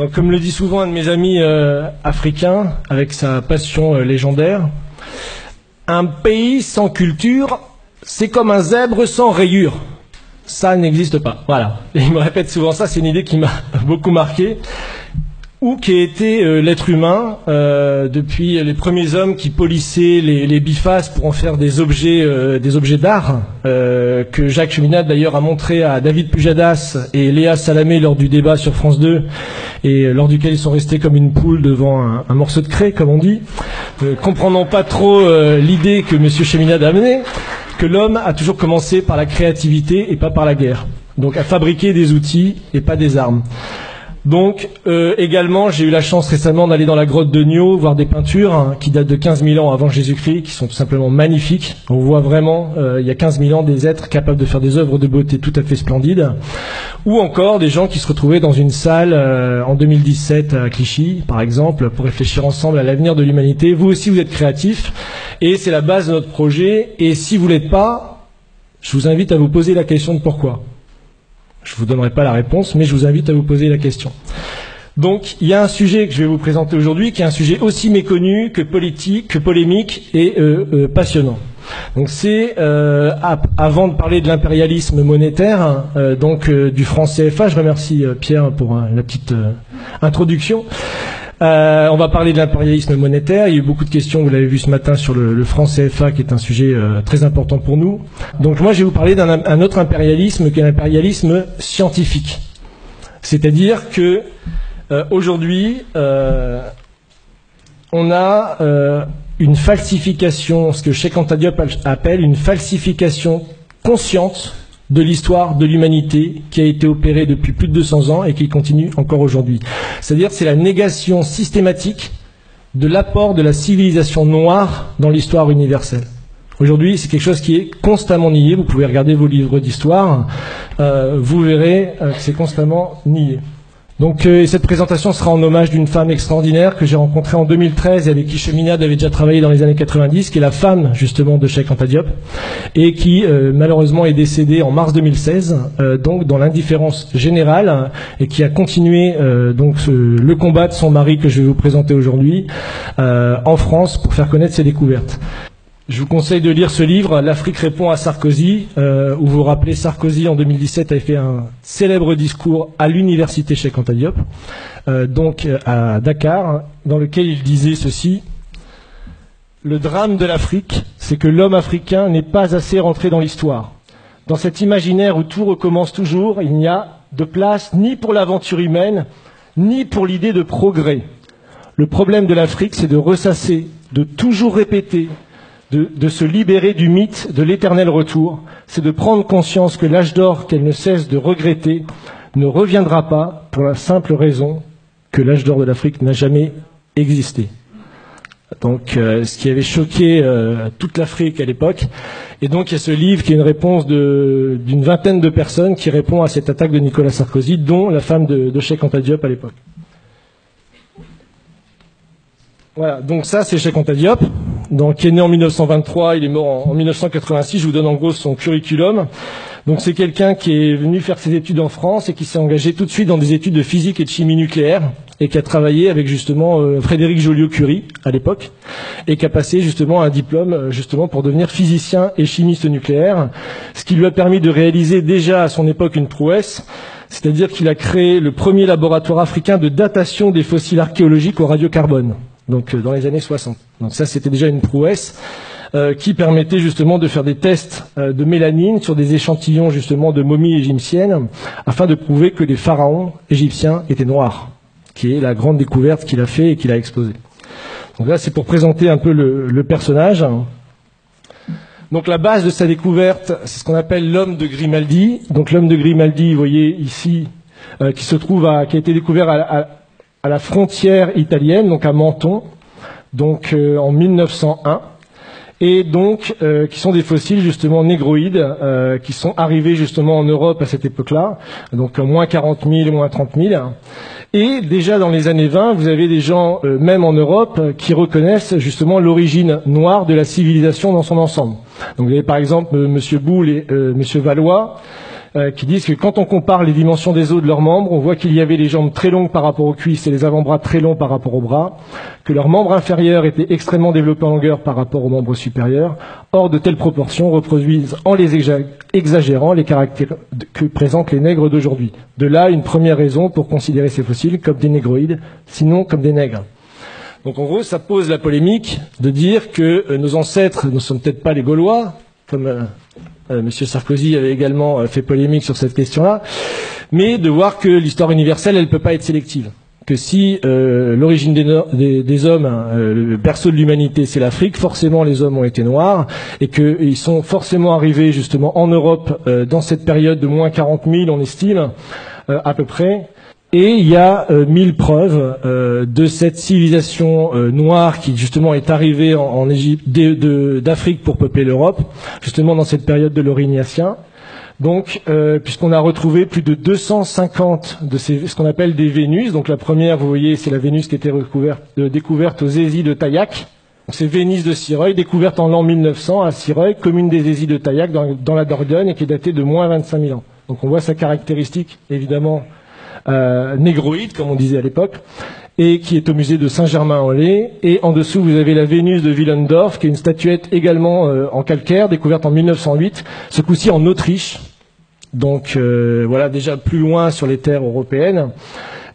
Donc, comme le dit souvent un de mes amis africains, avec sa passion légendaire, un pays sans culture, c'est comme un zèbre sans rayures. Ça n'existe pas. Voilà. Et il me répète souvent ça, c'est une idée qui m'a beaucoup marqué. Où qu'ait été l'être humain depuis les premiers hommes qui polissaient les bifaces pour en faire des objets d'art, que Jacques Cheminade d'ailleurs a montré à David Pujadas et Léa Salamé lors du débat sur France 2, et lors duquel ils sont restés comme une poule devant un morceau de craie, comme on dit, comprenant pas trop l'idée que Monsieur Cheminade a amenée, que l'homme a toujours commencé par la créativité et pas par la guerre. Donc à fabriquer des outils et pas des armes. Donc également, j'ai eu la chance récemment d'aller dans la grotte de Nio, voir des peintures qui datent de 15 000 ans avant Jésus-Christ, qui sont tout simplement magnifiques. On voit vraiment, il y a 15 000 ans, des êtres capables de faire des œuvres de beauté tout à fait splendides. Ou encore des gens qui se retrouvaient dans une salle en 2017 à Clichy, par exemple, pour réfléchir ensemble à l'avenir de l'humanité. Vous aussi, vous êtes créatifs, et c'est la base de notre projet. Et si vous l'êtes pas, je vous invite à vous poser la question de pourquoi. Je ne vous donnerai pas la réponse, mais je vous invite à vous poser la question. Donc, il y a un sujet que je vais vous présenter aujourd'hui, qui est un sujet aussi méconnu que politique, que polémique et passionnant. Donc, c'est avant de parler de l'impérialisme monétaire, du franc CFA. Je remercie Pierre pour la petite introduction. On va parler de l'impérialisme monétaire. Il y a eu beaucoup de questions, vous l'avez vu ce matin, sur le franc CFA, qui est un sujet très important pour nous. Donc moi, je vais vous parler d'un autre impérialisme, qui est l'impérialisme scientifique. C'est-à-dire que aujourd'hui, on a une falsification, ce que Cheikh Anta Diop appelle une falsification consciente de l'histoire de l'humanité qui a été opérée depuis plus de 200 ans et qui continue encore aujourd'hui. C'est-à-dire c'est la négation systématique de l'apport de la civilisation noire dans l'histoire universelle. Aujourd'hui, c'est quelque chose qui est constamment nié. Vous pouvez regarder vos livres d'histoire, vous verrez que c'est constamment nié. Donc cette présentation sera en hommage d'une femme extraordinaire que j'ai rencontrée en 2013 et avec qui Cheminade avait déjà travaillé dans les années 90, qui est la femme justement de Cheikh Anta Diop et qui malheureusement est décédée en mars 2016, donc dans l'indifférence générale, et qui a continué le combat de son mari que je vais vous présenter aujourd'hui en France pour faire connaître ses découvertes. Je vous conseille de lire ce livre, L'Afrique répond à Sarkozy, où vous vous rappelez, Sarkozy en 2017 avait fait un célèbre discours à l'université Cheikh Anta Diop, donc à Dakar, dans lequel il disait ceci: le drame de l'Afrique, c'est que l'homme africain n'est pas assez rentré dans l'histoire. Dans cet imaginaire où tout recommence toujours, il n'y a de place ni pour l'aventure humaine, ni pour l'idée de progrès. Le problème de l'Afrique, c'est de ressasser, de toujours répéter, de se libérer du mythe de l'éternel retour, c'est de prendre conscience que l'âge d'or qu'elle ne cesse de regretter ne reviendra pas pour la simple raison que l'âge d'or de l'Afrique n'a jamais existé. Donc, ce qui avait choqué toute l'Afrique à l'époque. Et donc, il y a ce livre qui est une réponse d'une vingtaine de personnes qui répond à cette attaque de Nicolas Sarkozy, dont la femme de Cheikh Anta Diop à l'époque. Voilà, donc ça c'est Cheikh Anta Diop, donc qui est né en 1923, il est mort en 1986, je vous donne en gros son curriculum. Donc c'est quelqu'un qui est venu faire ses études en France et qui s'est engagé tout de suite dans des études de physique et de chimie nucléaire et qui a travaillé avec justement Frédéric Joliot-Curie à l'époque et qui a passé justement un diplôme justement pour devenir physicien et chimiste nucléaire, ce qui lui a permis de réaliser déjà à son époque une prouesse. C'est-à-dire qu'il a créé le premier laboratoire africain de datation des fossiles archéologiques au radiocarbone, donc dans les années 60. Donc ça, c'était déjà une prouesse qui permettait justement de faire des tests de mélanine sur des échantillons justement de momies égyptiennes afin de prouver que les pharaons égyptiens étaient noirs, qui est la grande découverte qu'il a fait et qu'il a exposée. Donc là, c'est pour présenter un peu le personnage. Donc la base de sa découverte, c'est ce qu'on appelle l'homme de Grimaldi. Donc l'homme de Grimaldi, vous voyez ici, qui a été découvert à la frontière italienne, donc à Menton, donc en 1901, et donc qui sont des fossiles justement négroïdes, qui sont arrivés justement en Europe à cette époque-là, donc moins 40 000, moins 30 000. Et déjà dans les années 20, vous avez des gens, même en Europe, qui reconnaissent justement l'origine noire de la civilisation dans son ensemble. Donc vous avez par exemple Monsieur Boulle et Monsieur Valois, qui disent que quand on compare les dimensions des os de leurs membres, on voit qu'il y avait les jambes très longues par rapport aux cuisses et les avant-bras très longs par rapport aux bras, que leurs membres inférieurs étaient extrêmement développés en longueur par rapport aux membres supérieurs. Or, de telles proportions reproduisent, en les exagérant, les caractères que présentent les nègres d'aujourd'hui. De là, une première raison pour considérer ces fossiles comme des négroïdes, sinon comme des nègres. Donc en gros, ça pose la polémique de dire que nos ancêtres ne sont peut-être pas les Gaulois, comme Monsieur Sarkozy avait également fait polémique sur cette question-là, mais de voir que l'histoire universelle, elle ne peut pas être sélective. Que si l'origine des hommes, le berceau de l'humanité, c'est l'Afrique, forcément les hommes ont été noirs, et qu'ils sont forcément arrivés justement en Europe dans cette période de moins 40 000, on estime, à peu près. Et il y a 1000 preuves de cette civilisation noire qui justement est arrivée en Égypte d'Afrique pour peupler l'Europe, justement dans cette période de l'Aurignaciens. Donc, puisqu'on a retrouvé plus de 250 de ce qu'on appelle des Vénus. Donc la première, vous voyez, c'est la Vénus qui était découverte aux Hésies de Taillac. C'est Vénus de Sireuil, découverte en l'an 1900 à Sireuil, commune des Hésies de Taillac dans la Dordogne, et qui est datée de moins 25 000 ans. Donc on voit sa caractéristique, évidemment, négroïde, comme on disait à l'époque, et qui est au musée de Saint-Germain-en-Laye. Et en dessous, vous avez la Vénus de Willendorf, qui est une statuette également en calcaire, découverte en 1908, ce coup-ci en Autriche. Donc voilà, déjà plus loin sur les terres européennes.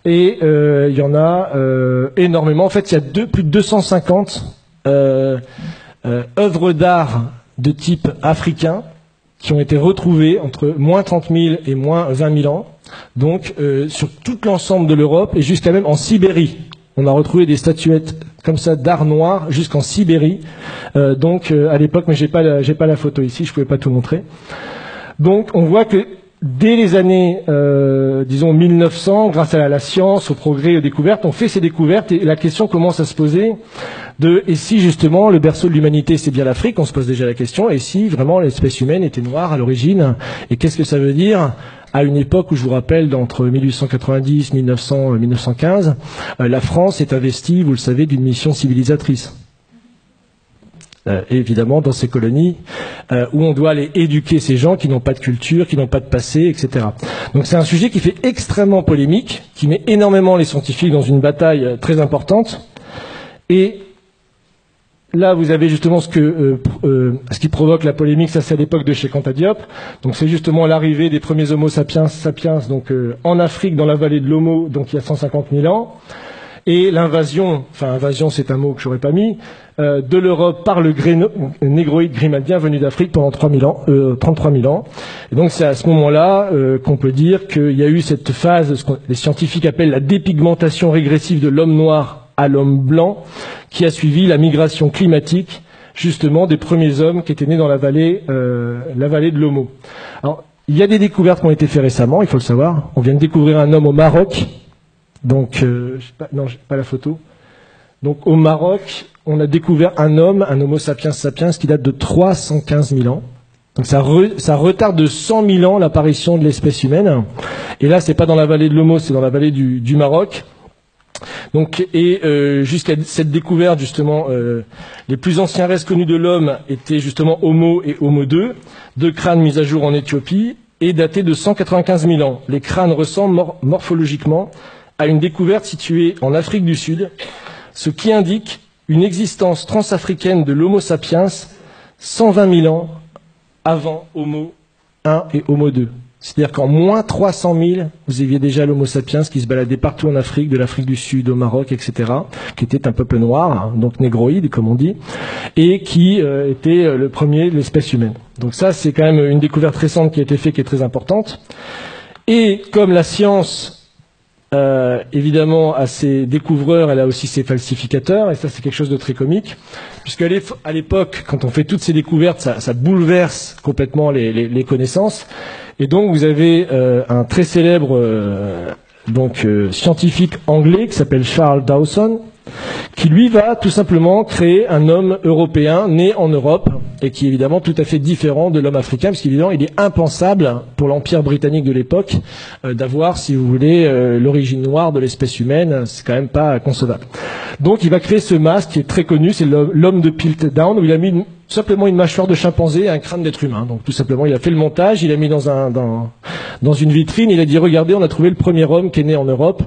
Et il y en a énormément. En fait, il y a plus de 250 œuvres d'art de type africain qui ont été retrouvées entre moins 30 000 et moins 20 000 ans. Donc sur tout l'ensemble de l'Europe et jusqu'à même en Sibérie. On a retrouvé des statuettes comme ça d'art noir jusqu'en Sibérie. Donc à l'époque, mais j'ai pas la photo ici, je pouvais pas tout montrer. Donc on voit que dès les années, disons 1900, grâce à la science, au progrès, aux découvertes, on fait ces découvertes et la question commence à se poser et si justement le berceau de l'humanité c'est bien l'Afrique, on se pose déjà la question, et si vraiment l'espèce humaine était noire à l'origine, et qu'est-ce que ça veut dire à une époque où je vous rappelle, d'entre 1890, 1900, 1915, la France est investie, vous le savez, d'une mission civilisatrice. Évidemment dans ces colonies où on doit aller éduquer ces gens qui n'ont pas de culture, qui n'ont pas de passé, etc. Donc c'est un sujet qui fait extrêmement polémique, qui met énormément les scientifiques dans une bataille très importante. Et là, vous avez justement ce qui provoque la polémique, ça c'est à l'époque de Cheikh Anta Diop. Donc c'est justement l'arrivée des premiers Homo sapiens donc en Afrique, dans la vallée de l'Omo, donc il y a 150 000 ans. Et l'invasion, enfin invasion c'est un mot que j'aurais pas mis, de l'Europe par le négroïde grimaldien venu d'Afrique pendant 33 000 ans. Et donc c'est à ce moment-là qu'on peut dire qu'il y a eu cette phase, ce que les scientifiques appellent la dépigmentation régressive de l'homme noir à l'homme blanc, qui a suivi la migration climatique justement des premiers hommes qui étaient nés dans la vallée de l'Omo. Alors il y a des découvertes qui ont été faites récemment, il faut le savoir. On vient de découvrir un homme au Maroc. Donc, j'ai pas la photo. Donc, au Maroc, on a découvert un homme, un Homo sapiens sapiens, qui date de 315 000 ans. Donc, ça retarde de 100 000 ans l'apparition de l'espèce humaine. Et là, c'est pas dans la vallée de l'Omo, c'est dans la vallée du Maroc. Donc, jusqu'à cette découverte, justement, les plus anciens restes connus de l'homme étaient justement Homo et Homo 2, deux crânes mis à jour en Éthiopie et datés de 195 000 ans. Les crânes ressemblent morphologiquement à une découverte située en Afrique du Sud, ce qui indique une existence transafricaine de l'Homo sapiens 120 000 ans avant Homo 1 et Homo 2. C'est-à-dire qu'en moins 300 000, vous aviez déjà l'Homo sapiens qui se baladait partout en Afrique, de l'Afrique du Sud au Maroc, etc., qui était un peuple noir, hein, donc négroïde, comme on dit, et qui était le premier de l'espèce humaine. Donc ça, c'est quand même une découverte récente qui a été faite, qui est très importante. Et comme la science évidemment, à ses découvreurs, elle a aussi ses falsificateurs, et ça c'est quelque chose de très comique, puisque à l'époque, quand on fait toutes ces découvertes, ça bouleverse complètement les connaissances, et donc vous avez un très célèbre scientifique anglais qui s'appelle Charles Dawson, qui lui va tout simplement créer un homme européen né en Europe et qui est évidemment tout à fait différent de l'homme africain, parce qu'évidemment il est impensable pour l'Empire britannique de l'époque d'avoir, si vous voulez, l'origine noire de l'espèce humaine, c'est quand même pas concevable. Donc il va créer ce masque qui est très connu, c'est l'homme de Piltdown, où il a mis simplement une mâchoire de chimpanzé et un crâne d'être humain. Donc tout simplement, il a fait le montage, il a mis dans une vitrine, il a dit regardez, on a trouvé le premier homme qui est né en Europe.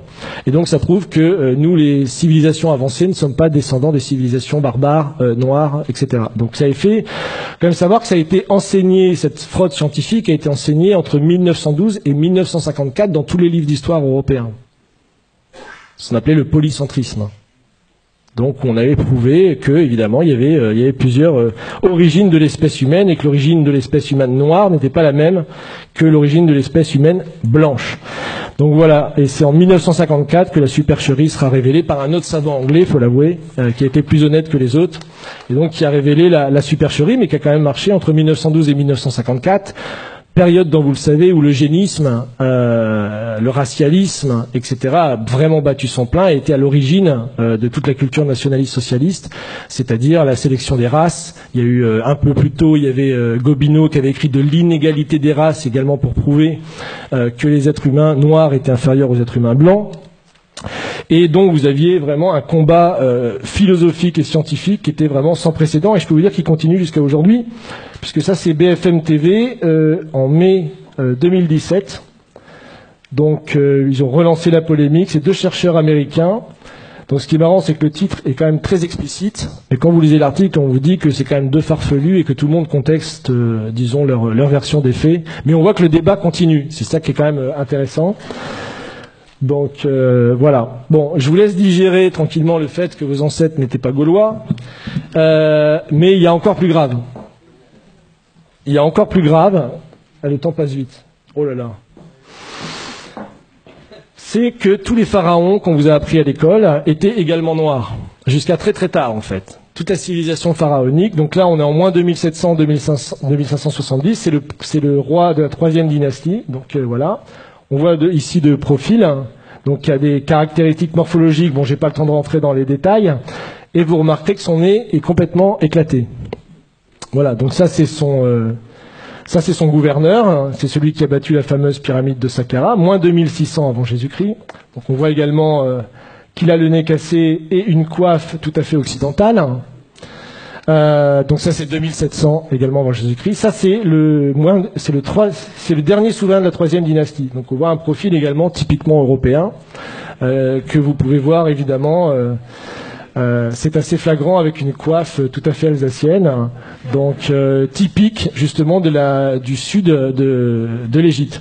Et donc ça prouve que nous, les civilisations avancées, ne sommes pas descendants des civilisations barbares, noires, etc. Donc ça a fait quand même savoir que ça a été enseigné, cette fraude scientifique a été enseignée entre 1912 et 1954 dans tous les livres d'histoire européens. Ce qu'on appelait le polycentrisme. Donc on avait prouvé que, évidemment, il y avait plusieurs origines de l'espèce humaine et que l'origine de l'espèce humaine noire n'était pas la même que l'origine de l'espèce humaine blanche. Donc voilà, et c'est en 1954 que la supercherie sera révélée par un autre savant anglais, il faut l'avouer, qui a été plus honnête que les autres, et donc qui a révélé la supercherie, mais qui a quand même marché entre 1912 et 1954. Période dont vous le savez où l'eugénisme, le racialisme, etc. a vraiment battu son plein et était à l'origine de toute la culture nationaliste socialiste, c'est-à-dire la sélection des races. Il y a eu un peu plus tôt, il y avait Gobineau qui avait écrit de l'inégalité des races également pour prouver que les êtres humains noirs étaient inférieurs aux êtres humains blancs. Et donc vous aviez vraiment un combat philosophique et scientifique qui était vraiment sans précédent, et je peux vous dire qu'il continue jusqu'à aujourd'hui, puisque ça c'est BFM TV en mai 2017. Donc ils ont relancé la polémique, c'est deux chercheurs américains. Donc ce qui est marrant, c'est que le titre est quand même très explicite, et quand vous lisez l'article, on vous dit que c'est quand même deux farfelus et que tout le monde contexte, disons, leur version des faits. Mais on voit que le débat continue, c'est ça qui est quand même intéressant. Donc voilà. Bon, je vous laisse digérer tranquillement le fait que vos ancêtres n'étaient pas gaulois, mais il y a encore plus grave. Il y a encore plus grave. Ah, le temps passe vite. Oh là là. C'est que tous les pharaons qu'on vous a appris à l'école étaient également noirs, jusqu'à très très tard en fait. Toute la civilisation pharaonique. Donc là, on est en moins 2700, 2570. C'est le roi de la 3e dynastie. Donc voilà. On voit ici de profil, donc il y a des caractéristiques morphologiques, bon j'ai pas le temps de rentrer dans les détails, et vous remarquez que son nez est complètement éclaté. Voilà, donc ça c'est son gouverneur, c'est celui qui a battu la fameuse pyramide de Saqqara, moins 2600 avant Jésus-Christ. Donc on voit également qu'il a le nez cassé et une coiffe tout à fait occidentale. Donc ça c'est 2700 également avant Jésus-Christ. Ça c'est le dernier souverain de la 3e dynastie. Donc on voit un profil également typiquement européen que vous pouvez voir évidemment. C'est assez flagrant avec une coiffe tout à fait alsacienne, donc typique justement du sud de l'Égypte.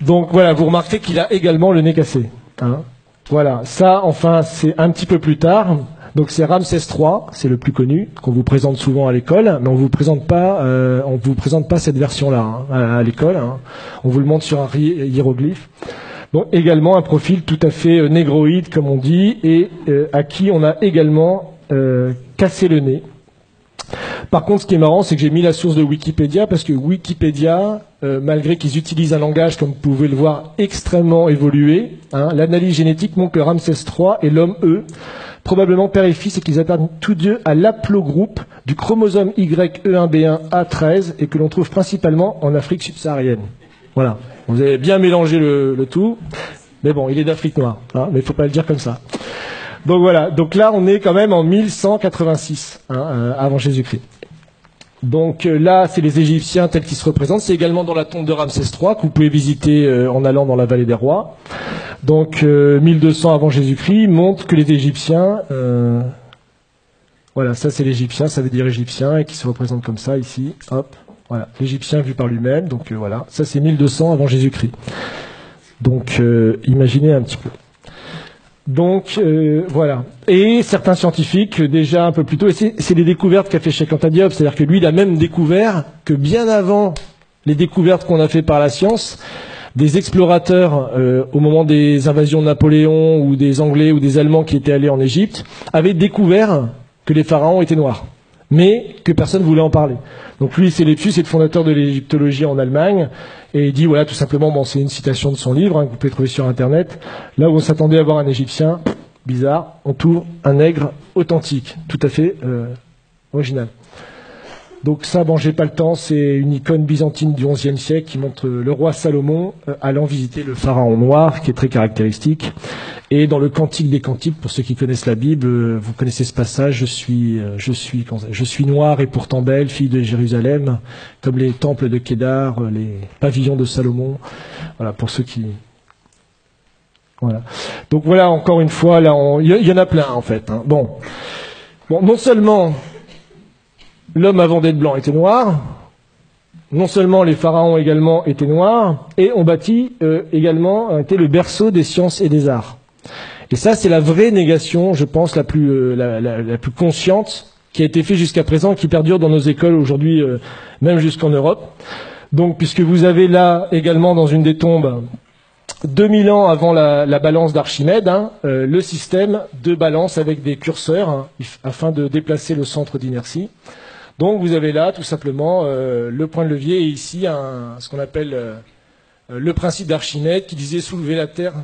Donc voilà, vous remarquez qu'il a également le nez cassé. Hein. Voilà, ça enfin c'est un petit peu plus tard. Donc c'est Ramsès III, c'est le plus connu, qu'on vous présente souvent à l'école, mais on vous présente pas cette version-là à l'école. Hein. On vous le montre sur un hiéroglyphe. Donc également un profil tout à fait négroïde, comme on dit, et à qui on a également cassé le nez. Par contre, ce qui est marrant, c'est que j'ai mis la source de Wikipédia, parce que Wikipédia, malgré qu'ils utilisent un langage, comme vous pouvez le voir, extrêmement évolué, hein, l'analyse génétique montre que Ramsès III est l'homme E, probablement père et fils, et qu'ils appartiennent tous deux à l'aplogroupe du chromosome YE1B1A13, et que l'on trouve principalement en Afrique subsaharienne. Voilà. Vous avez bien mélangé le tout. Mais bon, il est d'Afrique noire, hein, mais il ne faut pas le dire comme ça. Donc voilà. Donc là, on est quand même en 1186, hein, avant Jésus-Christ. Donc là, c'est les Égyptiens tels qu'ils se représentent. C'est également dans la tombe de Ramsès III que vous pouvez visiter en allant dans la vallée des rois. Donc 1200 avant Jésus-Christ montre que les Égyptiens... voilà, ça c'est l'Égyptien, ça veut dire Égyptien, et qui se représente comme ça ici. Hop. Voilà, l'Égyptien vu par lui-même, donc voilà, ça c'est 1200 avant Jésus-Christ. Donc imaginez un petit peu. Donc voilà. Et certains scientifiques, déjà un peu plus tôt, et c'est les découvertes qu'a fait Cheikh Anta Diop, c'est-à-dire que lui il a même découvert que bien avant les découvertes qu'on a fait par la science, des explorateurs au moment des invasions de Napoléon ou des Anglais ou des Allemands qui étaient allés en Égypte, avaient découvert que les pharaons étaient noirs, mais que personne ne voulait en parler. Donc lui, c'est Lepsius, c'est le fondateur de l'égyptologie en Allemagne, et il dit, voilà, tout simplement, bon, c'est une citation de son livre, hein, que vous pouvez trouver sur Internet, là où on s'attendait à voir un Égyptien, bizarre, on trouve un nègre authentique, tout à fait original. Donc ça, bon, j'ai pas le temps, c'est une icône byzantine du XIe siècle qui montre le roi Salomon allant visiter le pharaon noir, qui est très caractéristique, Et dans le Cantique des Cantiques, pour ceux qui connaissent la Bible, vous connaissez ce passage, je suis noire et pourtant belle, fille de Jérusalem, comme les temples de Kédar, les pavillons de Salomon. Voilà, pour ceux qui... Voilà. Donc voilà, encore une fois, là, il y en a plein, en fait. Hein. Bon, non seulement l'homme avant d'être blanc était noir, non seulement les pharaons également étaient noirs, et on bâtit également, était le berceau des sciences et des arts. Et ça, c'est la vraie négation, je pense, la plus consciente, qui a été faite jusqu'à présent, et qui perdure dans nos écoles aujourd'hui, même jusqu'en Europe. Donc, puisque vous avez là également dans une des tombes, 2000 ans avant la balance d'Archimède, le système de balance avec des curseurs, afin de déplacer le centre d'inertie. Donc, vous avez là, tout simplement, le point de levier, et ici, ce qu'on appelle... le principe d'Archimède qui disait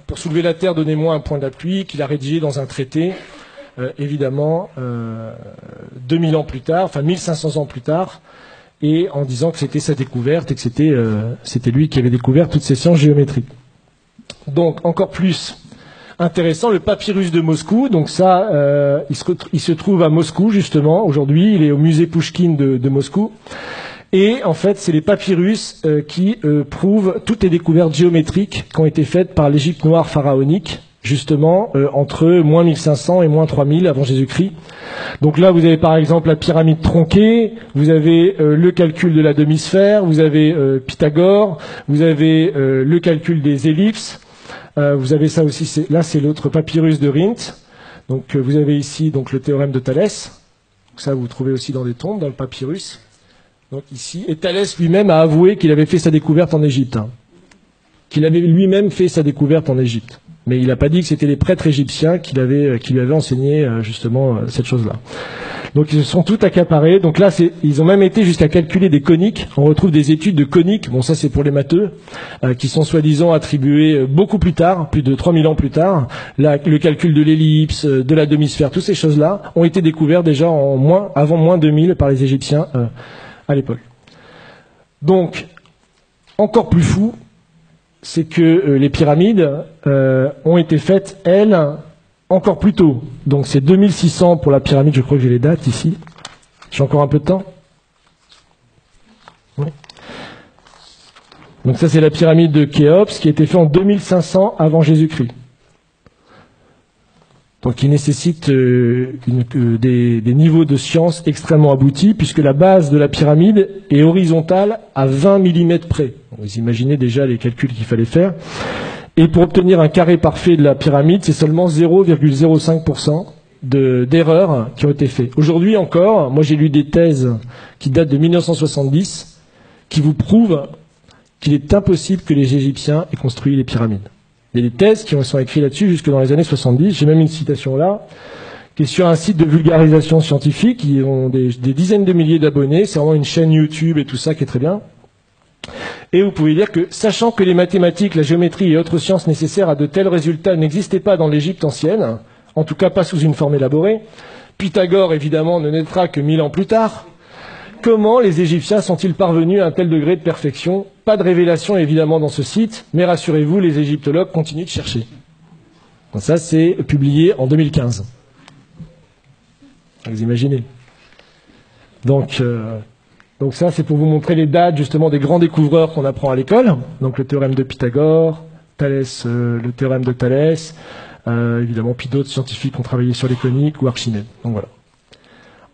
pour soulever la Terre, donnez-moi un point d'appui, qu'il a rédigé dans un traité, évidemment, 2000 ans plus tard, enfin 1500 ans plus tard, et en disant que c'était sa découverte et que c'était lui qui avait découvert toutes ces sciences géométriques. Donc, encore plus intéressant, le papyrus de Moscou, donc ça, il se trouve à Moscou, justement, aujourd'hui, il est au musée Pouchkine de Moscou. Et en fait, c'est les papyrus qui prouvent toutes les découvertes géométriques qui ont été faites par l'Égypte noire pharaonique, justement, entre moins 1500 et moins 3000 avant Jésus-Christ. Donc là, vous avez par exemple la pyramide tronquée, vous avez le calcul de la demi-sphère, vous avez Pythagore, vous avez le calcul des ellipses, vous avez ça aussi, là c'est l'autre papyrus de Rhind. Donc vous avez ici donc, le théorème de Thalès, donc, ça vous trouvez aussi dans des tombes, dans le papyrus. Donc ici, et Thalès lui-même a avoué qu'il avait fait sa découverte en Égypte, qu'il avait lui-même fait sa découverte en Égypte. Mais il n'a pas dit que c'était les prêtres égyptiens qui lui avaient enseigné justement cette chose-là. Donc ils se sont tout accaparés. Donc là, ils ont même été jusqu'à calculer des coniques. On retrouve des études de coniques, bon ça c'est pour les matheux, qui sont soi-disant attribuées beaucoup plus tard, plus de 3000 ans plus tard. Là, le calcul de l'ellipse, de la demi-sphère, toutes ces choses-là ont été découvertes déjà avant moins 2000 par les Égyptiens à l'époque. Donc, encore plus fou, c'est que les pyramides ont été faites, elles, encore plus tôt. Donc c'est 2600 pour la pyramide, je crois que j'ai les dates ici. J'ai encore un peu de temps. Oui. Donc ça c'est la pyramide de Khéops qui a été faite en 2500 avant Jésus-Christ. Donc il nécessite des niveaux de science extrêmement aboutis, puisque la base de la pyramide est horizontale à 20 mm près. Vous imaginez déjà les calculs qu'il fallait faire. Et pour obtenir un carré parfait de la pyramide, c'est seulement 0,05% d'erreurs qui ont été faites. Aujourd'hui encore, moi j'ai lu des thèses qui datent de 1970, qui vous prouvent qu'il est impossible que les Égyptiens aient construit les pyramides. Il y a des thèses qui sont écrites là-dessus jusque dans les années 70. J'ai même une citation là, qui est sur un site de vulgarisation scientifique, qui ont des dizaines de milliers d'abonnés. C'est vraiment une chaîne YouTube et tout ça qui est très bien. Et vous pouvez dire que, sachant que les mathématiques, la géométrie et autres sciences nécessaires à de tels résultats n'existaient pas dans l'Égypte ancienne, en tout cas pas sous une forme élaborée, Pythagore évidemment ne naîtra que 1000 ans plus tard, comment les Égyptiens sont-ils parvenus à un tel degré de perfection? Pas de révélation évidemment dans ce site, mais rassurez-vous, les égyptologues continuent de chercher. Donc ça, c'est publié en 2015. Vous imaginez. Donc ça, c'est pour vous montrer les dates justement des grands découvreurs qu'on apprend à l'école. Donc le théorème de Pythagore, Thalès, le théorème de Thalès, évidemment, puis d'autres scientifiques ont travaillé sur les coniques ou Archimède. Donc voilà.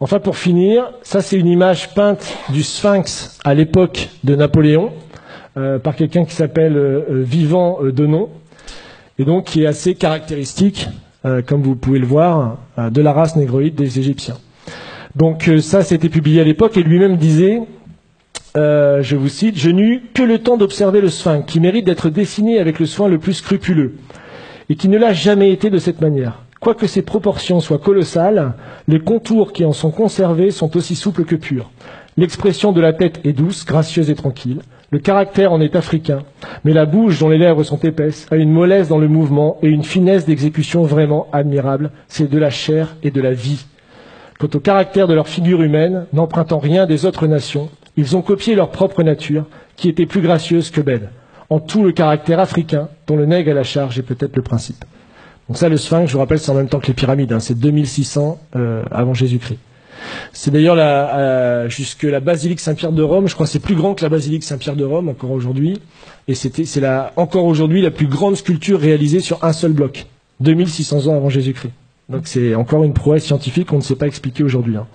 Enfin, pour finir, ça c'est une image peinte du Sphinx à l'époque de Napoléon, par quelqu'un qui s'appelle Vivant Denon, et donc qui est assez caractéristique, comme vous pouvez le voir, de la race négroïde des Égyptiens. Donc ça, c'était publié à l'époque, et lui-même disait, je vous cite, « Je n'eus que le temps d'observer le Sphinx, qui mérite d'être dessiné avec le soin le plus scrupuleux, et qui ne l'a jamais été de cette manière. Quoique ses proportions soient colossales, les contours qui en sont conservés sont aussi souples que purs. L'expression de la tête est douce, gracieuse et tranquille. Le caractère en est africain, mais la bouche dont les lèvres sont épaisses a une mollesse dans le mouvement et une finesse d'exécution vraiment admirable. C'est de la chair et de la vie. Quant au caractère de leur figure humaine, n'empruntant rien des autres nations, ils ont copié leur propre nature, qui était plus gracieuse que belle. En tout le caractère africain, dont le nègre à la charge est peut-être le principe. » Donc ça, le Sphinx, je vous rappelle, c'est en même temps que les pyramides, hein, c'est 2600 avant Jésus-Christ. C'est d'ailleurs jusque la basilique Saint-Pierre de Rome, je crois que c'est plus grand que la basilique Saint-Pierre de Rome encore aujourd'hui, et c'est encore aujourd'hui la plus grande sculpture réalisée sur un seul bloc, 2600 ans avant Jésus-Christ. Donc c'est encore une prouesse scientifique qu'on ne sait pas expliquer aujourd'hui. Hein.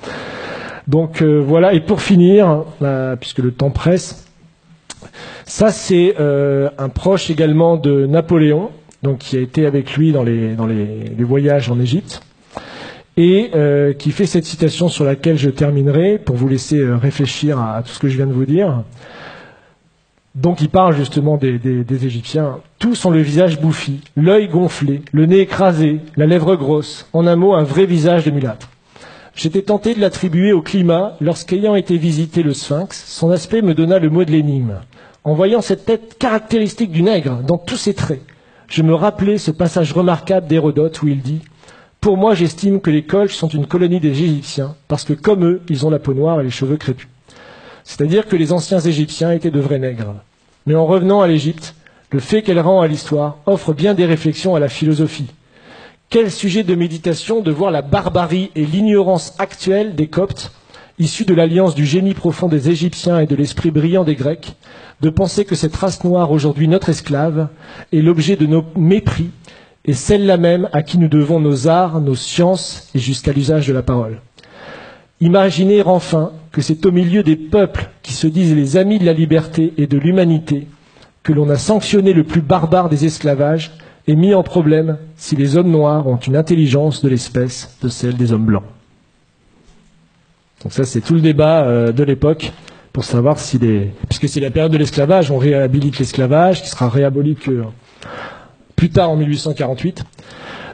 Donc voilà, et pour finir, puisque le temps presse, ça c'est un proche également de Napoléon, donc qui a été avec lui dans les voyages en Égypte, et qui fait cette citation sur laquelle je terminerai pour vous laisser réfléchir à tout ce que je viens de vous dire. Donc il parle justement des Égyptiens. Tous ont le visage bouffi, l'œil gonflé, le nez écrasé, la lèvre grosse, en un mot un vrai visage de mulâtre. J'étais tenté de l'attribuer au climat lorsqu'ayant été visiter le Sphinx, son aspect me donna le mot de l'énigme. En voyant cette tête caractéristique du nègre dans tous ses traits, je me rappelais ce passage remarquable d'Hérodote où il dit « Pour moi, j'estime que les Colches sont une colonie des Égyptiens, parce que comme eux, ils ont la peau noire et les cheveux crépus. » C'est-à-dire que les anciens Égyptiens étaient de vrais nègres. Mais en revenant à l'Égypte, le fait qu'elle rend à l'histoire offre bien des réflexions à la philosophie. Quel sujet de méditation de voir la barbarie et l'ignorance actuelle des Coptes, issus de l'alliance du génie profond des Égyptiens et de l'esprit brillant des Grecs, de penser que cette race noire, aujourd'hui notre esclave, est l'objet de nos mépris, et celle-là même à qui nous devons nos arts, nos sciences et jusqu'à l'usage de la parole. Imaginez enfin que c'est au milieu des peuples qui se disent les amis de la liberté et de l'humanité que l'on a sanctionné le plus barbare des esclavages et mis en problème si les hommes noirs ont une intelligence de l'espèce de celle des hommes blancs. Donc ça, c'est tout le débat de l'époque pour savoir si puisque c'est la période de l'esclavage, on réhabilite l'esclavage qui sera réaboli que plus tard en 1848.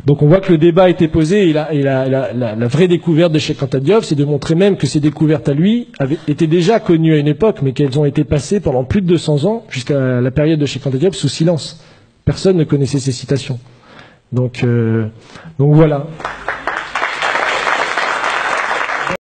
Donc on voit que le débat a été posé et la vraie découverte de Cheikh Anta Diop, c'est de montrer même que ces découvertes à lui étaient déjà connues à une époque, mais qu'elles ont été passées pendant plus de 200 ans, jusqu'à la période de Cheikh Anta Diop, sous silence. Personne ne connaissait ces citations. Donc voilà.